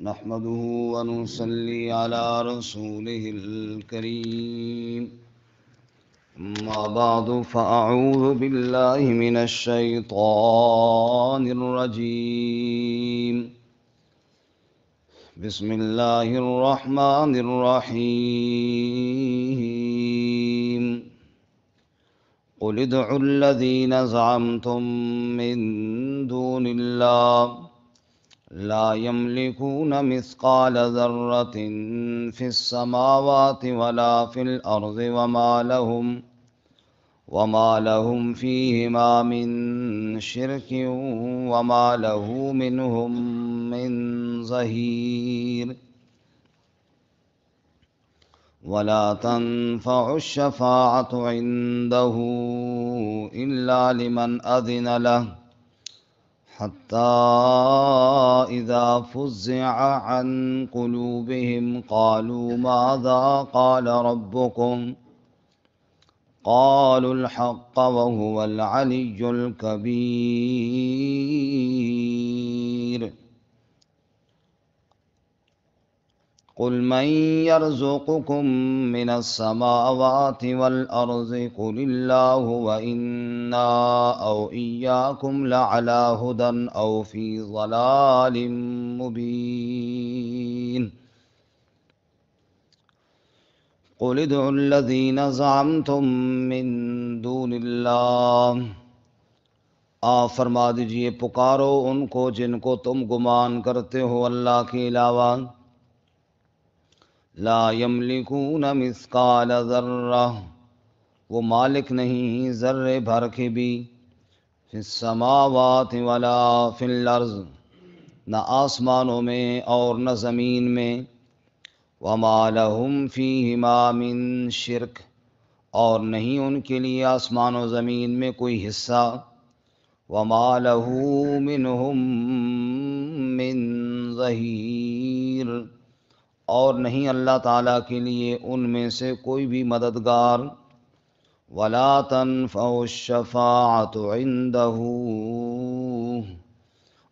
نحمده ونصلي على رسوله الكريم. أما بعد فأعوذ بالله من الشيطان الرجيم. بسم الله الرحمن الرحيم. قل ادعوا الذين زعمتم من دون الله لا يملكون مثقال ذرة في السماوات ولا في الأرض وما لهم فيهما من شرك وما له منهم من ظهير. ولا تنفع الشفاعة عنده إلا لمن أذن له حتى إذا فزع عن قلوبهم قالوا ماذا قال ربكم قالوا الحق وهو العلي الكبير. قل من يرزقكم من السماوات والأرض قل الله وإنا أو إياكم لعلى هدى أو في ضلال مبين. قل ادعوا الذين زعمتم من دون الله، آپ فرما دیجئے پکارو ان کو جن کو تم گمان کرتے ہو اللہ کے علاوہ. لا یملکون مثقال ذرہ، وہ مالک نہیں ذرے بھر کے بھی. فی السماوات ولا فی الارض، نہ آسمانوں میں اور نہ زمین میں. وما لہم فیہما من شرک، اور نہیں ان کے لیے آسمان و زمین میں کوئی حصہ. وما لہ منہم من ظہیر، اور نہیں اللہ تعالیٰ کے لیے ان میں سے کوئی بھی مددگار. ولا تنفع الشفاعۃ عندہ،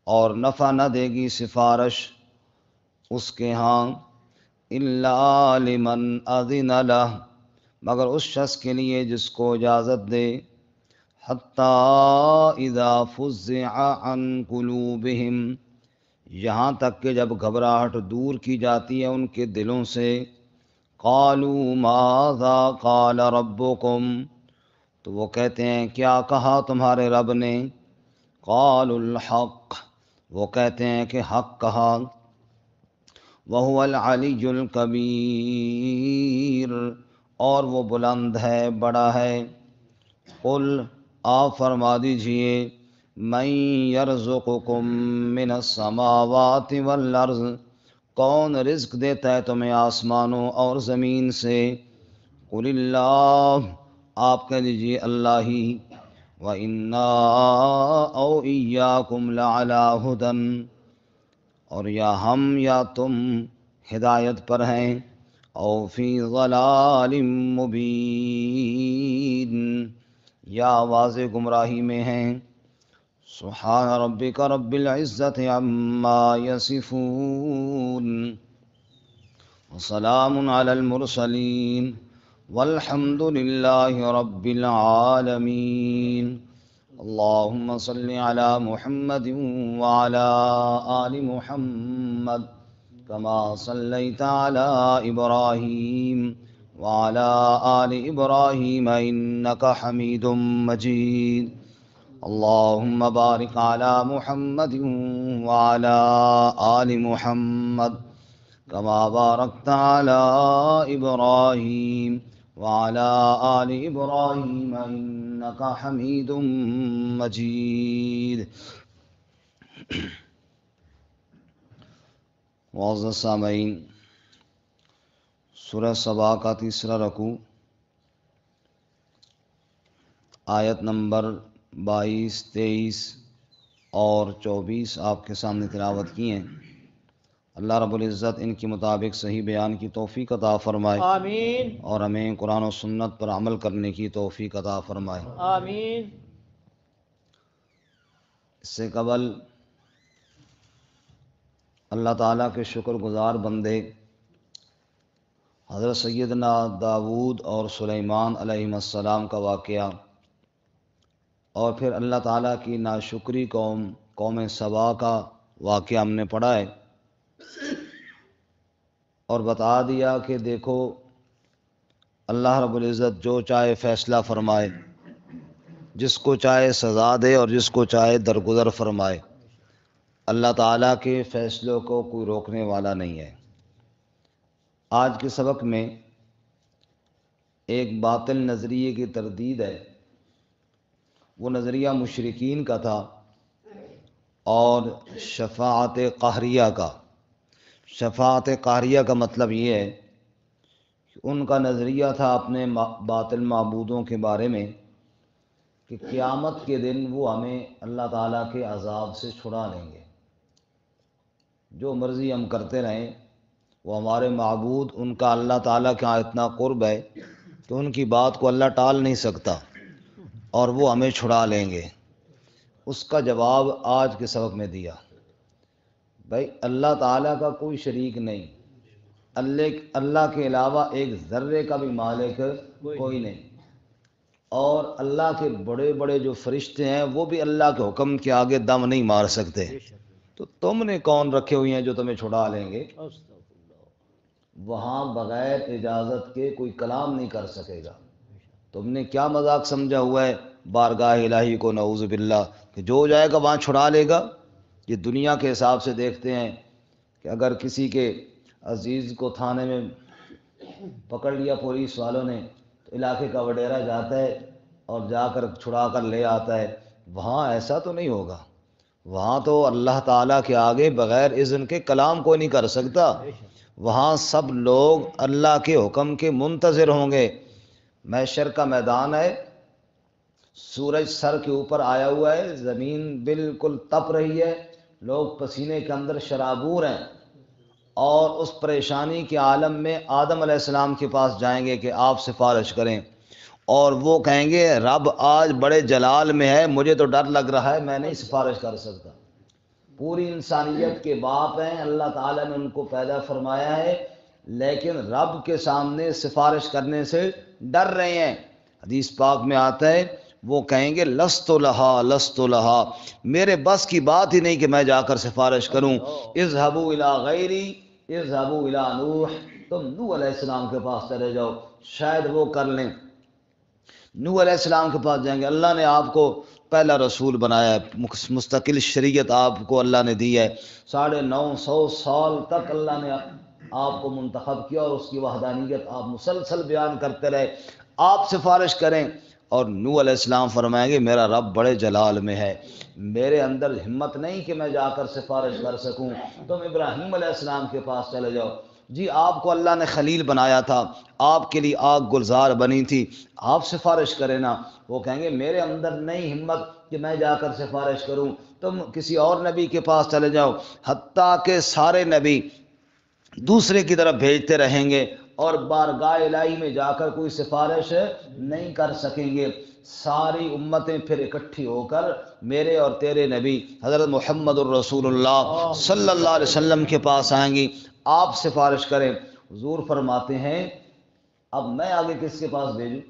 اور نفع نہ دے گی سفارش اس کے ہاں. الا لمن اذن لہ، مگر اس شخص کے لیے جس کو اجازت دے. حتی اذا فزع عن قلوبہم، یہاں تک کہ جب گھبراہٹ دور کی جاتی ہے ان کے دلوں سے. قالوا ماذا قال ربکم، تو وہ کہتے ہیں کیا کہا تمہارے رب نے. قالوا الحق، وہ کہتے ہیں کہ حق کہا. وهو العلی الکبیر، اور وہ بلند ہے بڑا ہے. قل، آپ فرما دیجئے من یرزقکم من السماوات والارض، کون رزق دیتا ہے تمہیں آسمانوں اور زمین سے. قل اللہ، آپ کہہ دیجئے اللہ ہی. وَإِنَّا أَوْ إِيَّاكُمْ لَعَلَىٰ هُدًى، اور یا ہم یا تم ہدایت پر ہیں. او فی ضلال مبین، یا واضح گمراہی میں ہیں. سبحان ربک رب العزت عما یصفون، وسلام علی المرسلین والحمد للہ رب العالمین. اللہم صل علی محمد وعلی آل محمد کما صلیت علی ابراہیم وعلی آل ابراہیم انک حمید مجید. اللہم بارک علی محمد وعلی آل محمد کما بارکت علی ابراہیم وعلی آل ابراہیم انک حمید مجید. معزز سامعین، سورہ سبا کا تیسرا رکوع آیت نمبر 22، 23 اور 24 آپ کے سامنے تلاوت کی ہیں. اللہ رب العزت ان کے مطابق صحیح بیان کی توفیق عطا فرمائے، آمین اور ہمیں قرآن و سنت پر عمل کرنے کی توفیق عطا فرمائے. آمین. اس سے قبل اللہ تعالیٰ کے شکر گزار بندے حضرت سیدنا داود اور سلیمان علیہ السلام کا واقعہ، اور پھر اللہ تعالیٰ کی ناشکری قوم سبا کا واقعہ ہم نے پڑھا ہے، اور بتا دیا کہ دیکھو اللہ رب العزت جو چاہے فیصلہ فرمائے، جس کو چاہے سزا دے اور جس کو چاہے درگزر فرمائے، اللہ تعالیٰ کے فیصلوں کو کوئی روکنے والا نہیں ہے۔ آج کے سبق میں ایک باطل نظریے کی تردید ہے، وہ نظریہ مشرکین کا تھا اور شفاعت قہریہ کا۔ شفاعت قہریہ کا مطلب یہ ہے کہ ان کا نظریہ تھا اپنے باطل معبودوں کے بارے میں کہ قیامت کے دن وہ ہمیں اللہ تعالیٰ کے عذاب سے چھڑا لیں گے، جو مرضی ہم کرتے رہیں، وہ ہمارے معبود، ان کا اللہ تعالیٰ کے ہاں اتنا قرب ہے کہ ان کی بات کو اللہ ٹال نہیں سکتا اور وہ ہمیں چھڑا لیں گے۔ اس کا جواب آج کے سبق میں دیا۔ بھائی اللہ تعالیٰ کا کوئی شریک نہیں، اللہ کے علاوہ ایک ذرے کا بھی مالک کوئی نہیں، اور اللہ کے بڑے بڑے جو فرشتے ہیں وہ بھی اللہ کے حکم کے آگے دم نہیں مار سکتے، تو تم نے کون رکھے ہوئے ہیں جو تمہیں چھڑا لیں گے؟ وہاں بغیر اجازت کے کوئی کلام نہیں کر سکے گا۔ تم نے کیا مذاق سمجھا ہوا ہے بارگاہ الہی کو، نعوذ باللہ، کہ جو جائے گا وہاں چھڑا لے گا؟ یہ دنیا کے حساب سے دیکھتے ہیں کہ اگر کسی کے عزیز کو تھانے میں پکڑ لیا پولیس والوں نے تو علاقے کا وڈیرا جاتا ہے اور جا کر چھڑا کر لے آتا ہے۔ وہاں ایسا تو نہیں ہوگا، وہاں تو اللہ تعالیٰ کے آگے بغیر اذن کے کلام کوئی نہیں کر سکتا۔ وہاں سب لوگ اللہ کے حکم کے منتظر ہوں گے۔ محشر کا میدان ہے، سورج سر کے اوپر آیا ہوا ہے، زمین بالکل تپ رہی ہے، لوگ پسینے کے اندر شرابور ہیں، اور اس پریشانی کے عالم میں آدم علیہ السلام کے پاس جائیں گے کہ آپ سفارش کریں، اور وہ کہیں گے رب آج بڑے جلال میں ہے، مجھے تو ڈر لگ رہا ہے، میں نہیں سفارش کر سکتا۔ پوری انسانیت کے باپ ہیں، اللہ تعالیٰ نے ان کو پیدا فرمایا ہے، لیکن رب کے سامنے سفارش کرنے سے ڈر رہے ہیں۔ حدیث پاک میں آتا ہے وہ کہیں گے لست لہا، میرے بس کی بات ہی نہیں کہ میں جا کر سفارش کروں۔ اذهبوا الی غیری، اذهبوا الی نوح، تم نوح علیہ السلام کے پاس چلے جاؤ، شاید وہ کر لیں۔ نوح علیہ السلام کے پاس جائیں گے، اللہ نے آپ کو پہلا رسول بنایا ہے، مستقل شریعت آپ کو اللہ نے دی ہے، 950 سال تک اللہ نے آپ کو منتخب کیا، اور اس کی وحدانیت آپ مسلسل بیان کرتے رہے، آپ سفارش کریں۔ اور نوح علیہ السلام فرمائیں گے میرا رب بڑے جلال میں ہے، میرے اندر ہمت نہیں کہ میں جا کر سفارش کر سکوں، تم ابراہیم علیہ السلام کے پاس چلے جاؤ، جی آپ کو اللہ نے خلیل بنایا تھا، آپ کے لیے آگ گلزار بنی تھی، آپ سفارش کریں نا۔ وہ کہیں گے میرے اندر نہیں ہمت کہ میں جا کر سفارش کروں، تم کسی اور نبی کے پاس چلے جاؤ۔ حتیٰ کہ سارے نبی دوسرے کی طرف بھیجتے رہیں گے اور بارگاہ الہی میں جا کر کوئی سفارش نہیں کر سکیں گے۔ ساری امتیں پھر اکٹھی ہو کر میرے اور تیرے نبی حضرت محمد الرسول اللہ صلی اللہ علیہ وسلم کے پاس آئیں گی، آپ سفارش کریں۔ حضور فرماتے ہیں اب میں آگے کس کے پاس بھیجوں؟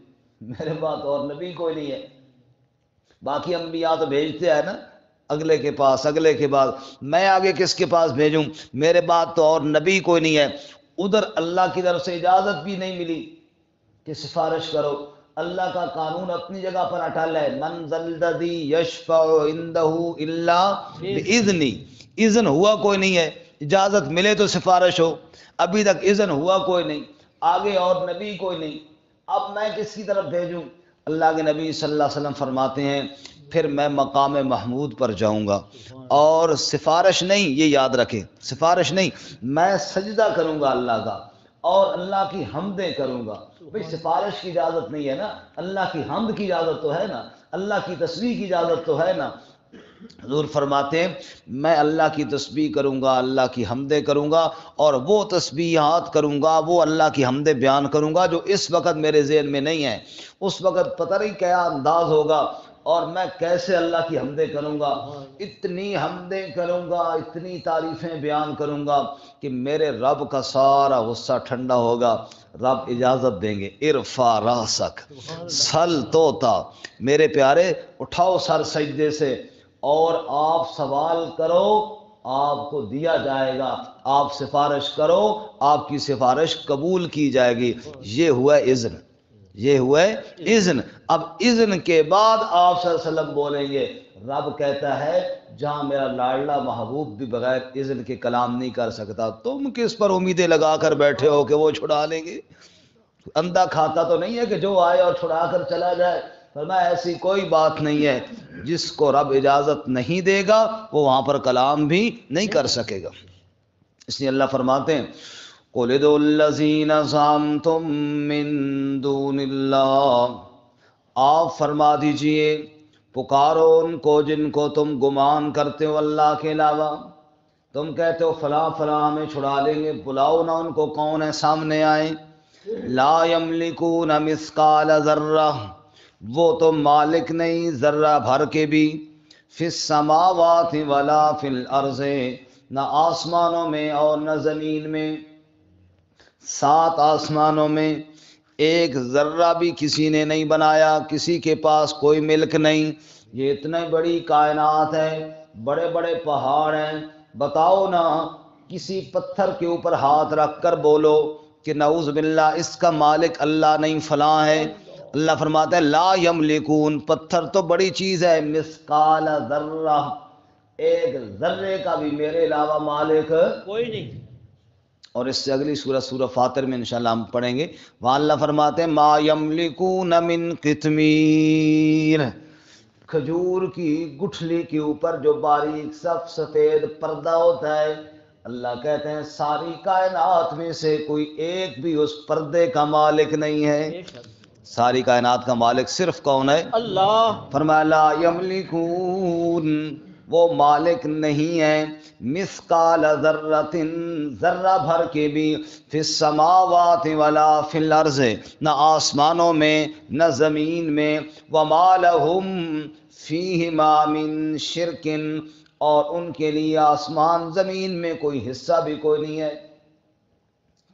میرے پاس اور نبی کوئی نہیں ہے، باقی انبیاء تو بھیجتے ہیں نا اگلے کے پاس، اگلے کے بعد، میں آگے کس کے پاس بھیجوں؟ میرے بعد تو اور نبی کوئی نہیں ہے۔ ادھر اللہ کی طرف سے اجازت بھی نہیں ملی کہ سفارش کرو، اللہ کا قانون اپنی جگہ پر اٹل ہے، من ذا الذی یشفع عندہ الا باذنہ، اذن ہوا کوئی نہیں ہے، اجازت ملے تو سفارش ہو، ابھی تک اذن ہوا کوئی نہیں، آگے اور نبی کوئی نہیں، اب میں کس کی طرف بھیجوں؟ اللہ کے نبی صلی اللہ علیہ وسلم فرماتے ہیں پھر میں مقام محمود پر جاؤں گا، اور سفارش نہیں، یہ یاد رکھیں، سفارش نہیں، میں سجدہ کروں گا اللہ کا اور اللہ کی حمدیں کروں گا۔ بھئی سفارش کی اجازت نہیں ہے نا، اللہ کی حمد کی اجازت تو ہے نا، اللہ کی تسبیح کی اجازت تو ہے نا۔ حضور فرماتے ہیں میں اللہ کی تسبیح کروں گا، اللہ کی حمدیں کروں گا، اور وہ تسبیحات کروں گا، وہ اللہ کی حمدیں بیان کروں گا جو اس وقت میرے ذہن میں نہیں ہے۔ اس وقت پتہ نہیں کیا انداز ہوگا، اور میں کیسے اللہ کی حمدیں کروں گا، اتنی حمدیں کروں گا، اتنی تعریفیں بیان کروں گا کہ میرے رب کا سارا غصہ ٹھنڈا ہوگا۔ رب اجازت دیں گے، ارفع راسک سل توتا، میرے پیارے اٹھاؤ سر سجدے سے اور آپ سوال کرو، آپ کو دیا جائے گا، آپ سفارش کرو، آپ کی سفارش قبول کی جائے گی۔ یہ ہوا اذن، یہ ہوا اذن۔ اب اذن کے بعد آپ صلی اللہ علیہ وسلم بولیں گے۔ رب کہتا ہے جہاں میرا لاڈلا محبوب بھی بغیر اذن کے کلام نہیں کر سکتا، تم کس پر امیدیں لگا کر بیٹھے ہو کہ وہ چھڑا لیں گے؟ اندھا کھاتا تو نہیں ہے کہ جو آئے اور چھڑا کر چلا جائے۔ فرمایا ایسی کوئی بات نہیں ہے، جس کو رب اجازت نہیں دے گا وہ وہاں پر کلام بھی نہیں کر سکے گا۔ اس لیے اللہ فرماتے ہیں قُلِ ادْعُوا الَّذِينَ زَعَمْتُم مِّن دُونِ اللَّهِ، آپ فرما دیجئے پکارو ان کو جن کو تم گمان کرتے ہو اللہ کے علاوہ۔ تم کہتے ہو فلاں فلاں ہمیں چھڑا لیں گے، بلاؤ نا ان کو، کون ہے سامنے آئیں۔ لا یملکون مثقال ذرہ، وہ تو مالک نہیں ذرہ بھر کے بھی، فی السماوات ولا فی الارض، نہ آسمانوں میں اور نہ زمین میں۔ 7 آسمانوں میں ایک ذرہ بھی کسی نے نہیں بنایا، کسی کے پاس کوئی ملک نہیں۔ یہ اتنی بڑی کائنات ہے، بڑے بڑے پہاڑ ہیں، بتاؤ نا کسی پتھر کے اوپر ہاتھ رکھ کر بولو کہ نعوذ باللہ اس کا مالک اللہ نہیں فلاں ہے۔ اللہ فرماتا ہے لا یملکون، پتھر تو بڑی چیز ہے، مثقال ذرہ، ایک ذرے کا بھی میرے علاوہ مالک کوئی نہیں۔ اور اس سے اگلی سورہ سورہ فاطر میں انشاءاللہ ہم پڑھیں گے، وہاں اللہ فرماتے ہیں ما یملکون من قطمیر، کھجور کی گٹھلی کے اوپر جو باریک سفید پردہ ہوتا ہے، اللہ کہتے ہیں ساری کائنات میں سے کوئی ایک بھی اس پردے کا مالک نہیں ہے۔ ساری کائنات کا مالک صرف کون ہے؟ اللہ۔ فرمایا لا یملکون، وہ مالک نہیں ہے، مثقال ذرۃ، ذرہ بھر کے بھی، فی السماوات ولا فی الارض، نہ آسمانوں میں نہ زمین میں، وما لہم فیہما من شرک، اور ان کے لیے آسمان زمین میں کوئی حصہ بھی کوئی نہیں ہے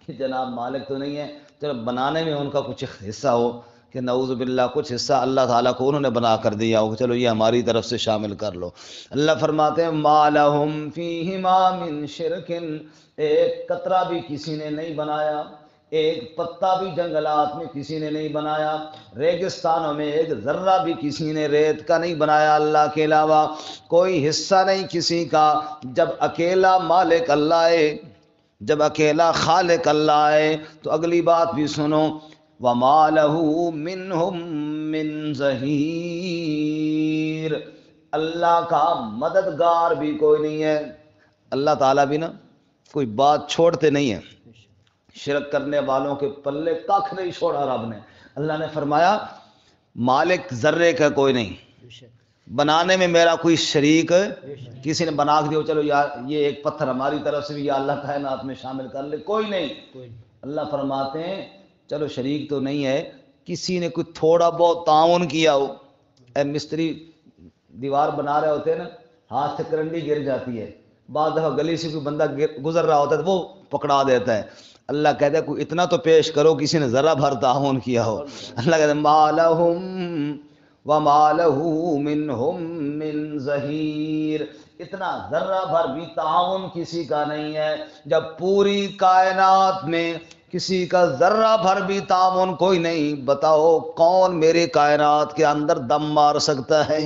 کہ جناب مالک تو نہیں ہے، چلو بنانے میں ان کا کچھ حصہ ہو کہ نعوذ باللہ کچھ حصہ اللہ تعالیٰ کو انہوں نے بنا کر دیا ہو، چلو یہ ہماری طرف سے شامل کر لو۔ اللہ فرماتے ہیں ما لہم فیہما من شرک، ایک قطرہ بھی کسی نے نہیں بنایا، ایک پتا بھی جنگلات میں کسی نے نہیں بنایا، ریگستانوں میں ایک ذرہ بھی کسی نے ریت کا نہیں بنایا اللہ کے علاوہ، کوئی حصہ نہیں کسی کا۔ جب اکیلا مالک اللہ ہے، جب اکیلا خالق اللہ ہے تو اگلی بات بھی سنو، وَمَا لَهُ مِنْهُمْ مِنْ ظَهِيرٍ، اللہ کا مددگار بھی کوئی نہیں ہے۔ اللہ تعالیٰ بھی نا کوئی بات چھوڑتے نہیں ہیں، شرک کرنے والوں کے پلے کاکھ نہیں چھوڑا رب نے۔ اللہ نے فرمایا مالک ذرے کا کوئی نہیں، بنانے میں میرا کوئی شریک کسی نے بنا کے دیا چلو یار یہ ایک پتھر ہماری طرف سے بھی یا اللہ کائنات میں شامل کر لے، کوئی نہیں۔ اللہ فرماتے ہیں چلو شریک تو نہیں ہے، کسی نے کوئی تھوڑا بہت تعاون کیا ہو۔ اے مستری دیوار بنا رہے ہوتے ہیں نا، ہاتھ سے کرنڈی گر جاتی ہے، بعض دفعہ گلی سے کوئی بندہ گزر رہا ہوتا ہے تو وہ پکڑا دیتا ہے۔ اللہ کہتا ہے کوئی اتنا تو پیش کرو کسی نے ذرا بھر تعاون کیا ہو۔ اللہ کہتا ہے ما لہم وما لہ منہم من ظہیر، اتنا ذرہ بھر بھی تعاون کسی کا نہیں ہے۔ جب پوری کائنات میں کسی کا ذرہ بھر بھی تعاون کوئی نہیں، بتاؤ کون میرے کائنات کے اندر دم مار سکتا ہے،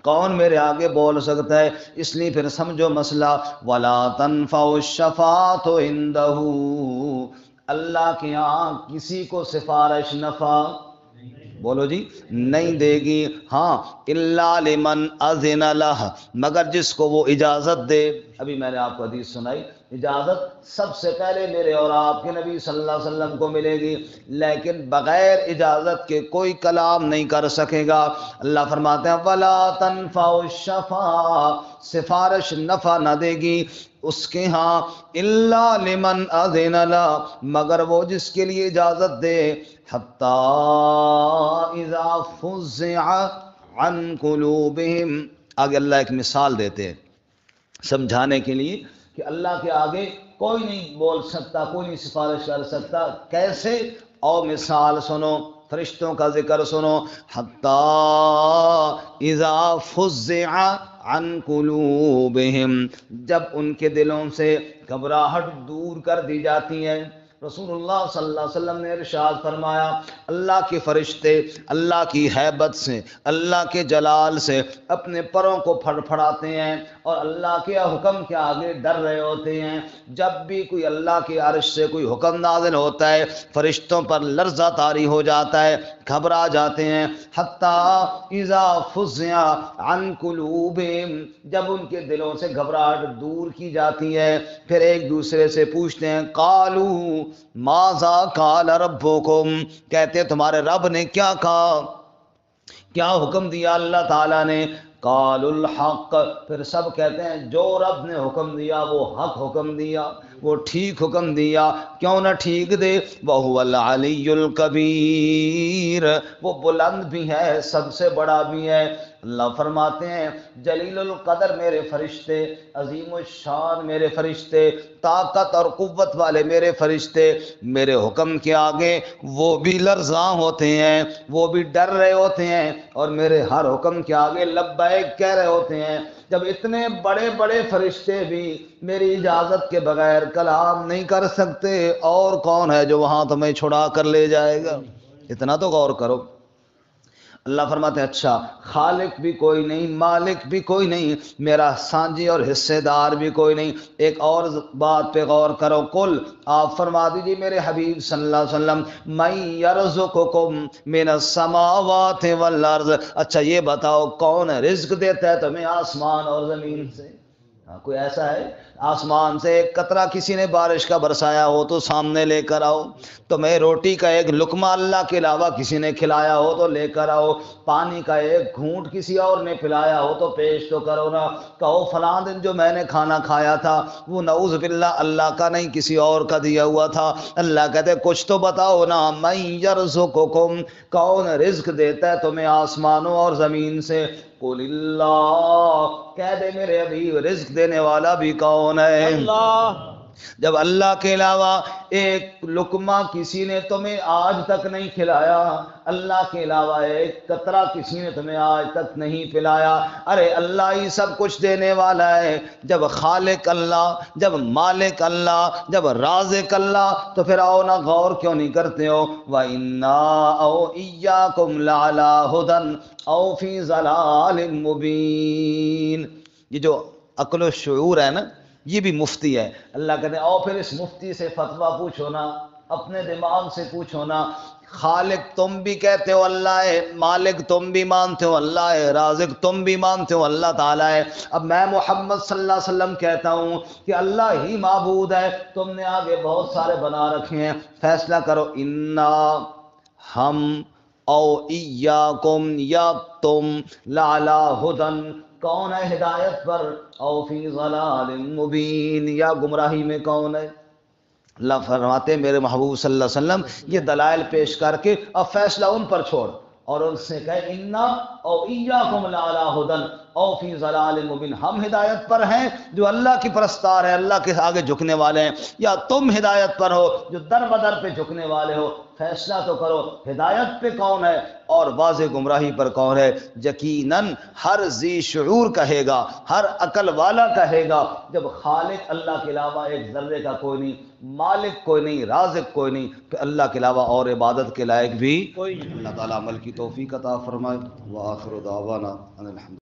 کون میرے آگے بول سکتا ہے؟ اس لیے پھر سمجھو مسئلہ، وَلَا تَنْفَعُ الشَّفَاعَةُ عِنْدَهُ، اللہ کے ہاں کسی کو سفارش نفع بولو جی نہیں دے گی، ہاں الا لمن اذن لہ، مگر جس کو وہ اجازت دے۔ ابھی میں نے آپ کو حدیث سنائی، اجازت سب سے پہلے میرے اور آپ کے نبی صلی اللہ علیہ وسلم کو ملے گی، لیکن بغیر اجازت کے کوئی کلام نہیں کر سکے گا۔ اللہ فرماتے ہیں وَلَا تَنْفَعُ الشَّفَاعَةُ، سفارش نفع نہ دے گی اس کے ہاں، الا لمن اذن لہ، مگر وہ جس کے لیے اجازت دے، حتی اذا فزع عن قلوبہم. آگے اللہ ایک مثال دیتے ہیں سمجھانے کے لیے کہ اللہ کے آگے کوئی نہیں بول سکتا، کوئی نہیں سفارش کر سکتا. کیسے؟ اور مثال سنو، فرشتوں کا ذکر سنو. حتی اذا فزع عن قلوبہم، جب ان کے دلوں سے گھبراہٹ دور کر دی جاتی ہے. رسول اللہ صلی اللہ علیہ وسلم نے ارشاد فرمایا اللہ کے فرشتے اللہ کی ہیبت سے، اللہ کے جلال سے اپنے پروں کو پھڑ پھڑاتے ہیں اور اللہ کے حکم کے آگے ڈر رہے ہوتے ہیں. جب بھی کوئی اللہ کے عرش سے کوئی حکم نازل ہوتا ہے فرشتوں پر لرزہ طاری ہو جاتا ہے، گھبرا جاتے ہیں. حتی اذا فزع عن قلوبہم، جب ان کے دلوں سے گھبراہٹ دور کی جاتی ہے پھر ایک دوسرے سے پوچھتے ہیں قالوا ماذا قال ربکم، کہتے ہیں تمہارے رب نے کیا کہا، کیا حکم دیا اللہ تعالیٰ نے. قالوا الحق، پھر سب کہتے ہیں جو رب نے حکم دیا وہ حق حکم دیا، وہ ٹھیک حکم دیا. کیوں نہ ٹھیک دے؟ وَهُوَ الْعَلِيُّ الْكَبِيرُ، وہ بلند بھی ہے سب سے بڑا بھی ہے. اللہ فرماتے ہیں جلیل القدر میرے فرشتے، عظیم الشان میرے فرشتے، طاقت اور قوت والے میرے فرشتے، میرے حکم کے آگے وہ بھی لرزاں ہوتے ہیں، وہ بھی ڈر رہے ہوتے ہیں اور میرے ہر حکم کے آگے لبیک کہہ رہے ہوتے ہیں. جب اتنے بڑے بڑے فرشتے بھی میری اجازت کے بغیر کلام نہیں کر سکتے، اور کون ہے جو وہاں تمہیں چھڑا کر لے جائے گا؟ اتنا تو غور کرو. اللہ فرماتے ہیں اچھا خالق بھی کوئی نہیں، مالک بھی کوئی نہیں، میرا سانجی اور حصے دار بھی کوئی نہیں. ایک اور بات پہ غور کرو. قل، آپ فرما دیجیے میرے حبیب صلی اللہ علیہ وسلم، من یرزقکم من السماوات والارض، اچھا یہ بتاؤ کون رزق دیتا ہے تمہیں آسمان اور زمین سے؟ کوئی ایسا ہے؟ آسمان سے ایک قطرہ کسی نے بارش کا برسایا ہو تو سامنے لے کر آؤ. تمہیں روٹی کا ایک لقمہ اللہ کے علاوہ کسی نے کھلایا ہو تو لے کر آؤ. پانی کا ایک گھونٹ کسی اور نے پلایا ہو تو پیش تو کرو نا. کہو فلاں دن جو میں نے کھانا کھایا تھا وہ نعوذ باللہ اللہ کا نہیں کسی اور کا دیا ہوا تھا. اللہ کہتے کچھ تو بتاؤ نا. من یرزقکم، کون رزق دیتا ہے تمہیں آسمانوں اور زمین سے؟ قل اللہ، کہہ دے میرے حبیب رزق دینے والا بھی کون ہے؟ اللہ. جب اللہ کے علاوہ ایک لقمہ کسی نے تمہیں آج تک نہیں کھلایا، اللہ کے علاوہ ایک قطرہ کسی نے تمہیں آج تک نہیں پلایا، ارے اللہ ہی سب کچھ دینے والا ہے. جب خالق اللہ، جب مالک اللہ، جب رازق اللہ، تو پھر آؤ نا غور کیوں نہیں کرتے ہو؟ وَإِنَّا أَوْ إِيَّاكُمْ لَعَلَىٰ هُدًى أَوْ فِي ضَلَالٍ مُبِينٍ. یہ جو عقل و شعور ہے نا یہ بھی مفتی ہے. اللہ کہتے ہیں او پھر اس مفتی سے فتویٰ پوچھو نا، اپنے دماغ سے پوچھو نا. خالق تم بھی کہتے ہو اللہ ہے، مالک تم بھی مانتے ہو اللہ ہے، رازق تم بھی مانتے ہو اللہ تعالیٰ ہے. اب میں محمد صلی اللہ علیہ وسلم کہتا ہوں کہ اللہ ہی معبود ہے، تم نے آگے بہت سارے بنا رکھے ہیں. فیصلہ کرو، انا، ہم، او ایاکم، یا تم، لعلی ہدن، کون ہے ہدایت پر، او فی ضلال مبین، یا گمراہی میں کون ہے؟ اللہ فرماتے ہیں میرے محبوب صلی اللہ علیہ وسلم یہ دلائل پیش کر کے اب فیصلہ ان پر چھوڑ اور ان سے کہے انا او ایاکم لعلی ہدن او فی ضلال مبین، ہم ہدایت پر ہیں جو اللہ کی پرستار ہیں، اللہ کے آگے جھکنے والے ہیں، یا تم ہدایت پر ہو جو در بدر پہ جھکنے والے ہو. فیصلہ تو کرو ہدایت پہ کون ہے اور واضح گمراہی پر کون ہے. یقیناً ہر ذی شعور کہے گا، ہر عقل والا کہے گا جب خالق اللہ کے علاوہ ایک ذرے کا کوئی نہیں، مالک کوئی نہیں، رازق کوئی نہیں، پھر اللہ کے علاوہ اور عبادت کے لائق بھی کوئی نہیں. اللہ تعالیٰ عمل کی توفیق عطا فرمائے. وآخر دعوانا ان الحمد